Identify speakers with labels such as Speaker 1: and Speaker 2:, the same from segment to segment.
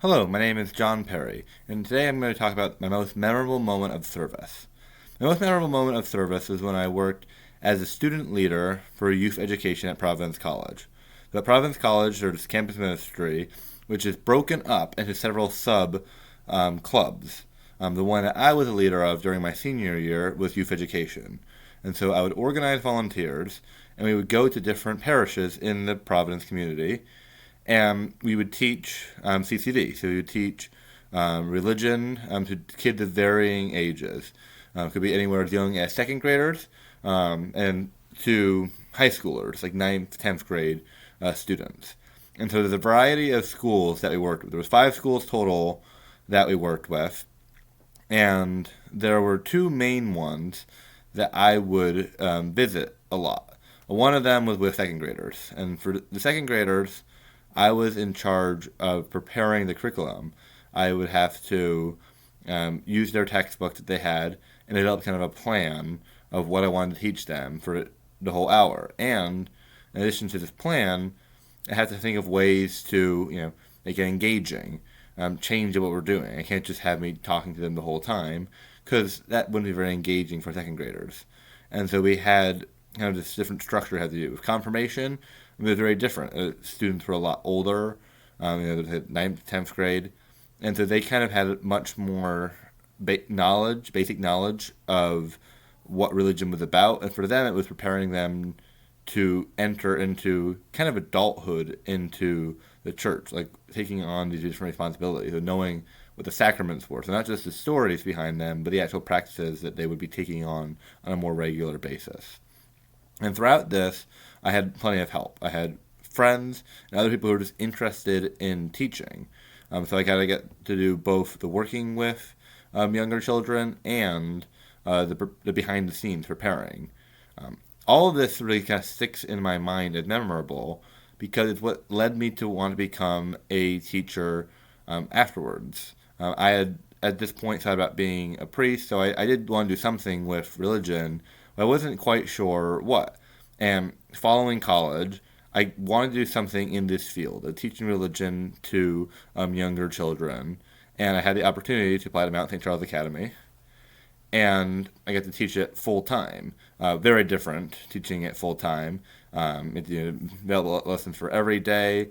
Speaker 1: Hello, my name is John Perry, and today I'm going to talk about my most memorable moment of service. My most memorable moment of service was when I worked as a student leader for youth education at Providence College. So at Providence College, there's campus ministry, which is broken up into several sub clubs. The one that I was a leader of during my senior year was youth education. And so I would organize volunteers, and we would go to different parishes in the Providence community, and we would teach CCD. So we would teach religion to kids of varying ages. It could be anywhere as young as second graders and to high schoolers, like ninth, 10th grade students. And so there's a variety of schools that we worked with. There was 5 schools total that we worked with, and there were 2 main ones that I would visit a lot. One of them was with second graders, and for the second graders, I was in charge of preparing the curriculum. I would have to use their textbook that they had and develop kind of a plan of what I wanted to teach them for the whole hour. And in addition to this plan, I have to think of ways to, make it engaging, change what we're doing. I can't just have me talking to them the whole time because that wouldn't be very engaging for second graders. And so we had kind of this different structure we had to do. With confirmation, it was very different. Students were a lot older, the 9th, 10th grade, and so they kind of had much more basic knowledge of what religion was about, and for them it was preparing them to enter into kind of adulthood into the church, like taking on these different responsibilities, and knowing what the sacraments were. So not just the stories behind them, but the actual practices that they would be taking on a more regular basis. And throughout this, I had plenty of help. I had friends and other people who were just interested in teaching. So I kind of get to do both the working with younger children and the behind the scenes preparing. All of this really kind of sticks in my mind as memorable because it's what led me to want to become a teacher afterwards. I had at this point thought about being a priest, so I did want to do something with religion, but I wasn't quite sure what. And following college, I wanted to do something in this field of teaching religion to younger children. And I had the opportunity to apply to Mount St. Charles Academy, and I get to teach it full time. Very different teaching it full time. Available lessons for every day.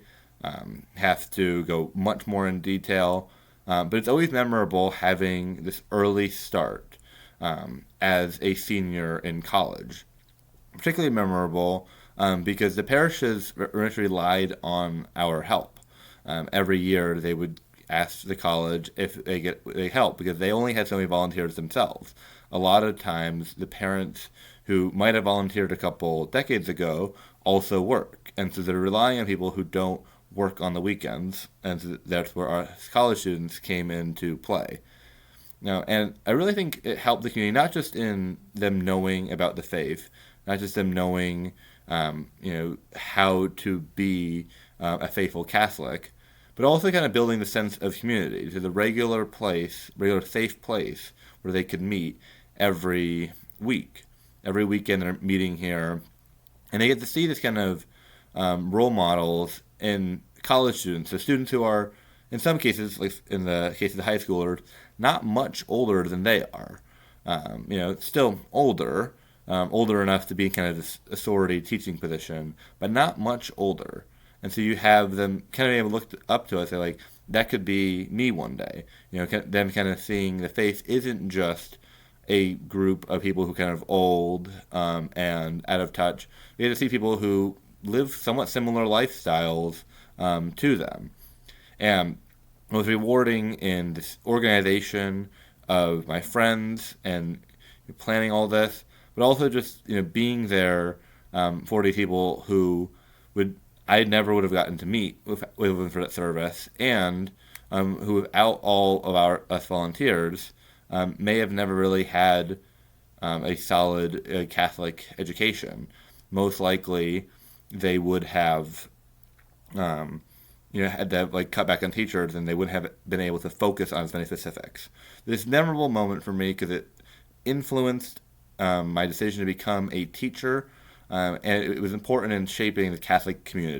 Speaker 1: Have to go much more in detail. But it's always memorable having this early start as a senior in college. Particularly memorable because the parishes relied on our help. Every year they would ask the college if they help because they only had so many volunteers themselves. A lot of times the parents who might have volunteered a couple decades ago also work, and so they're relying on people who don't work on the weekends, and so that's where our college students came into play. Now, and I really think it helped the community, not just in them knowing about the faith, not just them knowing, how to be a faithful Catholic, but also kind of building the sense of community to the regular safe place where they could meet every week. Every weekend they're meeting here, and they get to see this kind of role models in college students, so students who are, in some cases, like in the case of the high schoolers, not much older than they are. Still older enough to be in kind of this authority teaching position, but not much older. And so you have them kind of able to look up to us, they're like, that could be me one day. Them kind of seeing the faith isn't just a group of people who kind of old and out of touch. You get to see people who live somewhat similar lifestyles to them. And it was rewarding in this organization of my friends and planning all this, but also just being there for these people who I never would have gotten to meet with them for that service, and who without all of us volunteers may have never really had a solid Catholic education. Most likely, they would have had to cut back on teachers, and they wouldn't have been able to focus on as many specifics. This memorable moment for me because it influenced my decision to become a teacher, and it was important in shaping the Catholic community.